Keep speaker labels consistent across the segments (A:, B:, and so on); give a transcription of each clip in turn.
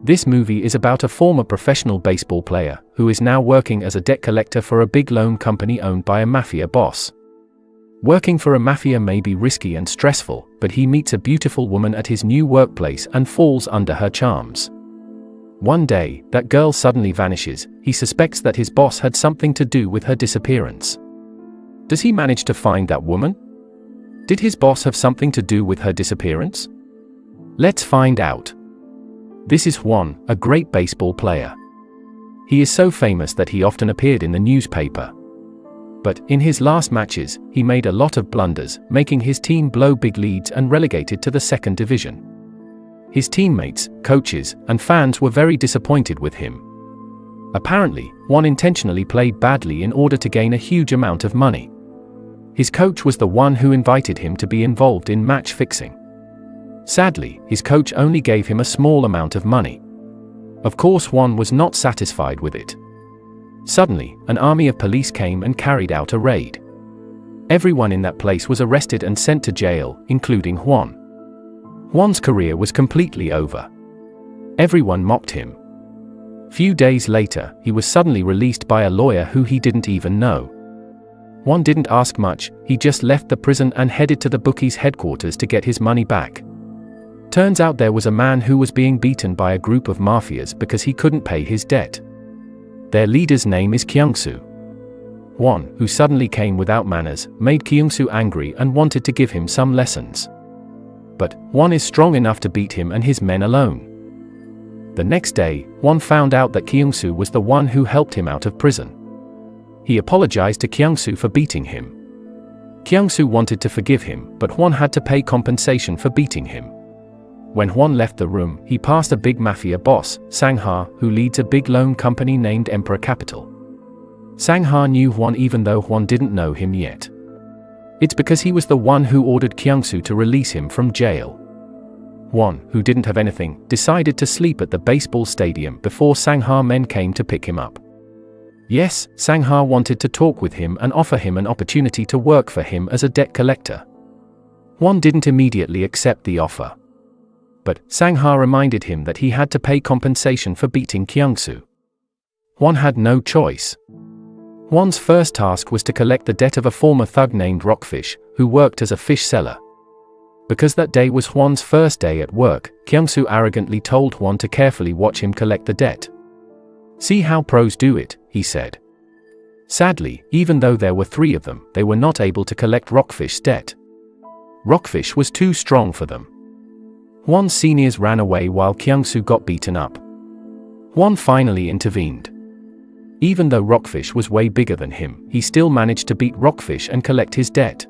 A: This movie is about a former professional baseball player who is now working as a debt collector for a big loan company owned by a mafia boss. Working for a mafia may be risky and stressful, but he meets a beautiful woman at his new workplace and falls under her charms. One day, that girl suddenly vanishes. He suspects that his boss had something to do with her disappearance. Does he manage to find that woman? Did his boss have something to do with her disappearance? Let's find out. This is Hwan, a great baseball player. He is so famous that he often appeared in the newspaper. But in his last matches, he made a lot of blunders, making his team blow big leads and relegated to the second division. His teammates, coaches, and fans were very disappointed with him. Apparently, Hwan intentionally played badly in order to gain a huge amount of money. His coach was the one who invited him to be involved in match fixing. Sadly, his coach only gave him a small amount of money. Of course, Hwan was not satisfied with it. Suddenly, an army of police came and carried out a raid. Everyone in that place was arrested and sent to jail, including Hwan. Hwan's career was completely over. Everyone mocked him. Few days later, he was suddenly released by a lawyer who he didn't even know. Hwan didn't ask much, he just left the prison and headed to the bookie's headquarters to get his money back. Turns out there was a man who was being beaten by a group of mafias because he couldn't pay his debt. Their leader's name is Yeon-soo. Hwan, who suddenly came without manners, made Yeon-soo angry and wanted to give him some lessons. But Hwan is strong enough to beat him and his men alone. The next day, Hwan found out that Yeon-soo was the one who helped him out of prison. He apologized to Yeon-soo for beating him. Yeon-soo wanted to forgive him, but Hwan had to pay compensation for beating him. When Hwan left the room, he passed a big mafia boss, Sang-ha, who leads a big loan company named Emperor Capital. Sang-ha knew Hwan even though Hwan didn't know him yet. It's because he was the one who ordered Yeon-soo to release him from jail. Hwan, who didn't have anything, decided to sleep at the baseball stadium before Sang-ha men came to pick him up. Yes, Sang-ha wanted to talk with him and offer him an opportunity to work for him as a debt collector. Hwan didn't immediately accept the offer. But Sang-ha reminded him that he had to pay compensation for beating Yeon-soo. Hwan had no choice. Hwan's first task was to collect the debt of a former thug named Rockfish, who worked as a fish seller. Because that day was Hwan's first day at work, Yeon-soo arrogantly told Hwan to carefully watch him collect the debt. "See how pros do it," he said. Sadly, even though there were 3 of them, they were not able to collect Rockfish's debt. Rockfish was too strong for them. Hwan's seniors ran away while Yeon-soo got beaten up. Hwan finally intervened. Even though Rockfish was way bigger than him, he still managed to beat Rockfish and collect his debt.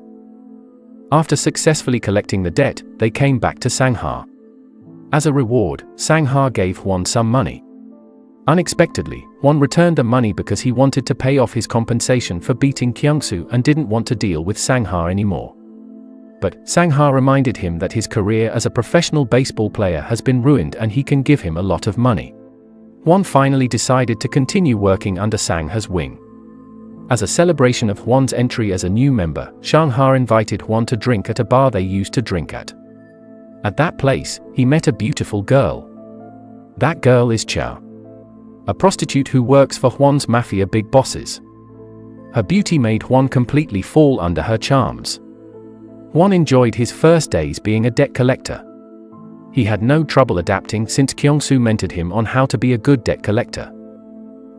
A: After successfully collecting the debt, they came back to Sang-ha. As a reward, Sang-ha gave Hwan some money. Unexpectedly, Hwan returned the money because he wanted to pay off his compensation for beating Yeon-soo and didn't want to deal with Sang-ha anymore. But Sang-ha reminded him that his career as a professional baseball player has been ruined and he can give him a lot of money. Hwan finally decided to continue working under Sang-ha's wing. As a celebration of Hwan's entry as a new member, Sang-ha invited Hwan to drink at a bar they used to drink at. At that place, he met a beautiful girl. That girl is Cha, a prostitute who works for Hwan's mafia big bosses. Her beauty made Hwan completely fall under her charms. Hwan enjoyed his first days being a debt collector. He had no trouble adapting since Yeon-soo mentored him on how to be a good debt collector.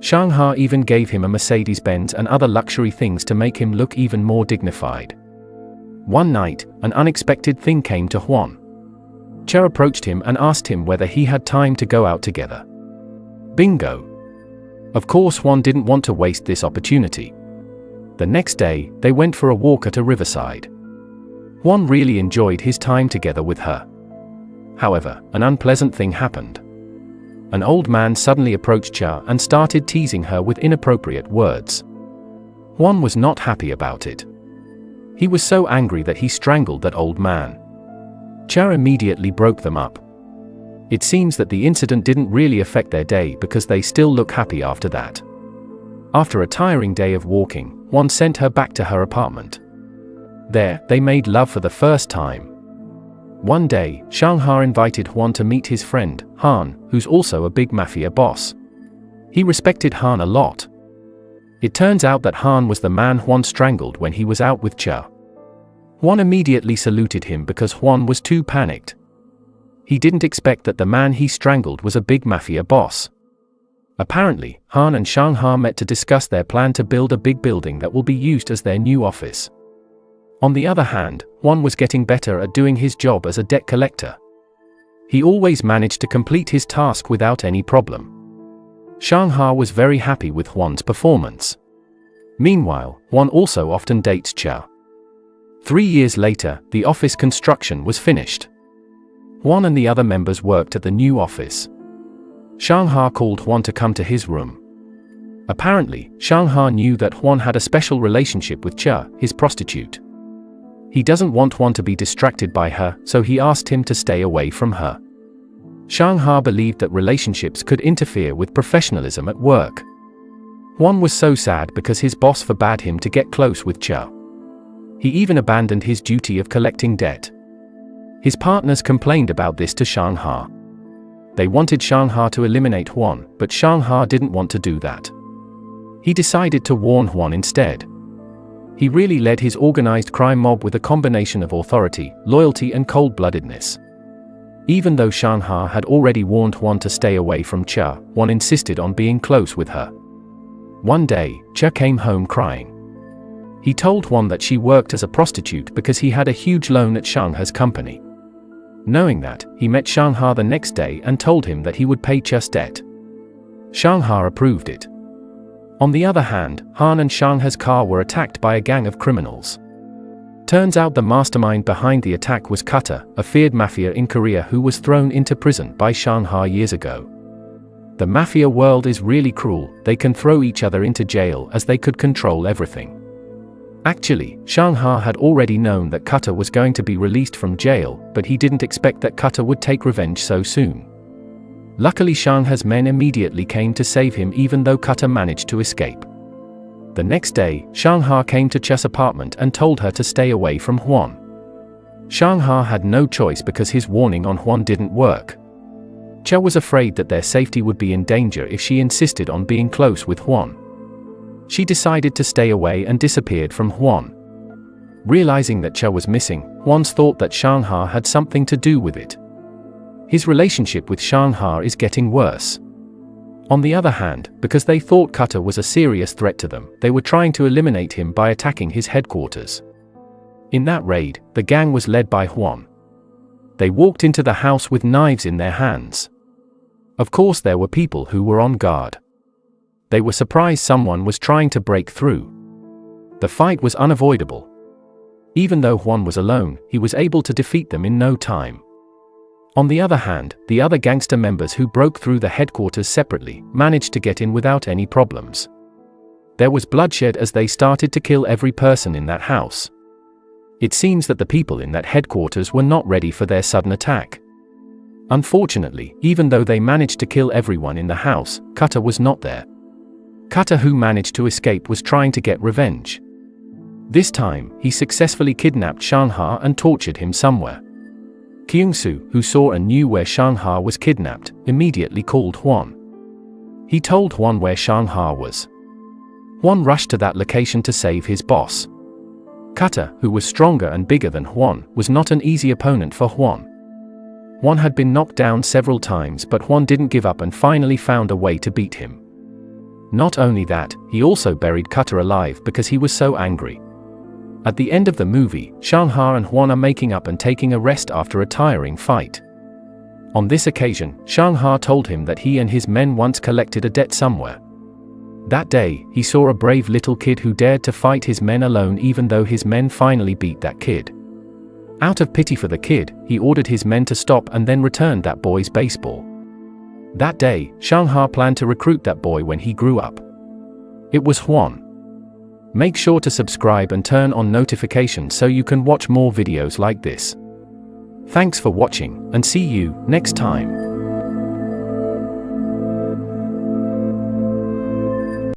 A: Sang-ha even gave him a Mercedes-Benz and other luxury things to make him look even more dignified. One night, an unexpected thing came to Hwan. Cha approached him and asked him whether he had time to go out together. Bingo! Of course, Hwan didn't want to waste this opportunity. The next day, they went for a walk at a riverside. Hwan really enjoyed his time together with her. However, an unpleasant thing happened. An old man suddenly approached Cha and started teasing her with inappropriate words. Hwan was not happy about it. He was so angry that he strangled that old man. Cha immediately broke them up. It seems that the incident didn't really affect their day because they still look happy after that. After a tiring day of walking, Hwan sent her back to her apartment. There, they made love for the first time. One day, Sang-ha invited Hwan to meet his friend, Han, who's also a big mafia boss. He respected Han a lot. It turns out that Han was the man Hwan strangled when he was out with Cha. Hwan immediately saluted him because Hwan was too panicked. He didn't expect that the man he strangled was a big mafia boss. Apparently, Han and Sang-ha met to discuss their plan to build a big building that will be used as their new office. On the other hand, Hwan was getting better at doing his job as a debt collector. He always managed to complete his task without any problem. Sang-ha was very happy with Hwan's performance. Meanwhile, Hwan also often dates Cha. 3 years later, the office construction was finished. Hwan and the other members worked at the new office. Sang-ha called Hwan to come to his room. Apparently, Sang-ha knew that Hwan had a special relationship with Cha, his prostitute. He doesn't want Hwan to be distracted by her, so he asked him to stay away from her. Sang-ha believed that relationships could interfere with professionalism at work. Hwan was so sad because his boss forbade him to get close with Cha. He even abandoned his duty of collecting debt. His partners complained about this to Sang-ha. They wanted Sang-ha to eliminate Hwan, but Sang-ha didn't want to do that. He decided to warn Hwan instead. He really led his organized crime mob with a combination of authority, loyalty and cold-bloodedness. Even though Sang-ha had already warned Hwan to stay away from Cha, Hwan insisted on being close with her. One day, Cha came home crying. He told Hwan that she worked as a prostitute because he had a huge loan at Sang-ha's company. Knowing that, he met Sang-ha the next day and told him that he would pay Cha's debt. Sang-ha approved it. On the other hand, Han and Sang-ha's car were attacked by a gang of criminals. Turns out the mastermind behind the attack was Cutter, a feared mafia in Korea who was thrown into prison by Sang-ha years ago. The mafia world is really cruel. They can throw each other into jail as they could control everything. Actually, Sang-ha had already known that Cutter was going to be released from jail, but he didn't expect that Cutter would take revenge so soon. Luckily, Sang-ha's men immediately came to save him even though Cutter managed to escape. The next day, Sang-ha came to Cha's apartment and told her to stay away from Hwan. Sang-ha had no choice because his warning on Hwan didn't work. Cha was afraid that their safety would be in danger if she insisted on being close with Hwan. She decided to stay away and disappeared from Hwan. Realizing that Cha was missing, Hwan thought that Sang-ha had something to do with it. His relationship with Sang-ha is getting worse. On the other hand, because they thought Cutter was a serious threat to them, they were trying to eliminate him by attacking his headquarters. In that raid, the gang was led by Hwan. They walked into the house with knives in their hands. Of course, there were people who were on guard. They were surprised someone was trying to break through. The fight was unavoidable. Even though Hwan was alone, he was able to defeat them in no time. On the other hand, the other gangster members who broke through the headquarters separately managed to get in without any problems. There was bloodshed as they started to kill every person in that house. It seems that the people in that headquarters were not ready for their sudden attack. Unfortunately, even though they managed to kill everyone in the house, Cutter was not there. Cutter, who managed to escape, was trying to get revenge. This time, he successfully kidnapped Sang-ha and tortured him somewhere. Yeon-soo, who saw and knew where Sang-ha was kidnapped, immediately called Hwan. He told Hwan where Sang-ha was. Hwan rushed to that location to save his boss. Cutter, who was stronger and bigger than Hwan, was not an easy opponent for Hwan. Hwan had been knocked down several times, but Hwan didn't give up and finally found a way to beat him. Not only that, he also buried Cutter alive because he was so angry. At the end of the movie, Sang-ha and Hwan are making up and taking a rest after a tiring fight. On this occasion, Sang-ha told him that he and his men once collected a debt somewhere. That day, he saw a brave little kid who dared to fight his men alone even though his men finally beat that kid. Out of pity for the kid, he ordered his men to stop and then returned that boy's baseball. That day, Sang-ha planned to recruit that boy when he grew up. It was Hwan. Make sure to subscribe and turn on notifications so you can watch more videos like this. Thanks for watching, and see you next time.